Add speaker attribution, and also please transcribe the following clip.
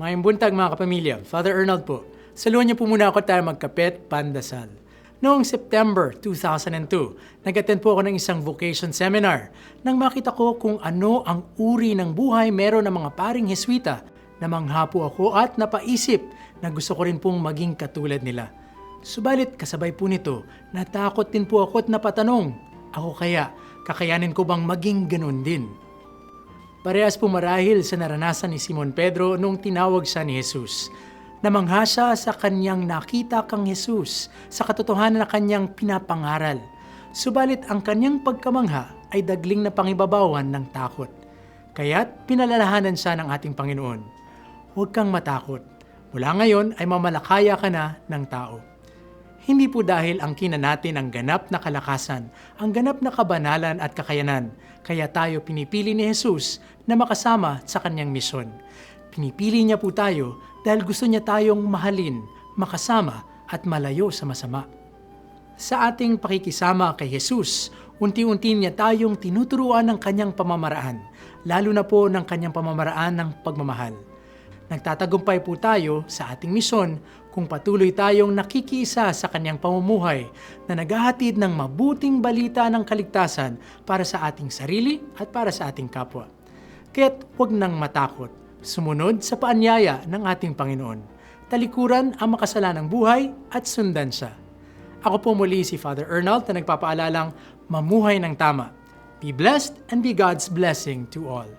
Speaker 1: Mayang buntag mga kapamilya, Father Arnold po. Saluhan niyo po muna ako tayo magkapit, pandasal. Noong September 2002, nag-attend po ako ng isang vocation seminar nang makita ko kung ano ang uri ng buhay meron ng mga paring Heswita. Namangha po ako at napaisip na gusto ko rin pong maging katulad nila. Subalit kasabay po nito, natakot din po ako at napatanong, ako kaya, kakayanin ko bang maging ganun din? Parehas po marahil sa naranasan ni Simon Pedro nung tinawag siya ni Jesus. Namangha siya sa kanyang nakita kang Jesus, sa katotohanan na kanyang pinapangaral. Subalit ang kanyang pagkamangha ay dagling na pangibabawan ng takot. Kaya't pinalalahanan siya ng ating Panginoon. Huwag kang matakot. Mula ngayon ay mamalakaya ka na ng tao. Hindi po dahil angkinan natin ang ganap na kalakasan, ang ganap na kabanalan at kakayanan, kaya tayo pinipili ni Jesus na makasama sa kanyang misyon. Pinipili niya po tayo dahil gusto niya tayong mahalin, makasama at malayo sa masama. Sa ating pakikisama kay Jesus, unti-unti niya tayong tinuturuan ng kanyang pamamaraan, lalo na po ng kanyang pamamaraan ng pagmamahal. Nagtatagumpay po tayo sa ating misyon kung patuloy tayong nakikiisa sa kanyang pamumuhay na naghahatid ng mabuting balita ng kaligtasan para sa ating sarili at para sa ating kapwa. Kaya't huwag nang matakot, sumunod sa paanyaya ng ating Panginoon. Talikuran ang makasalanang buhay at sundan siya. Ako po muli si Father Arnold na nagpapaalalang mamuhay ng tama. Be blessed and be God's blessing to all.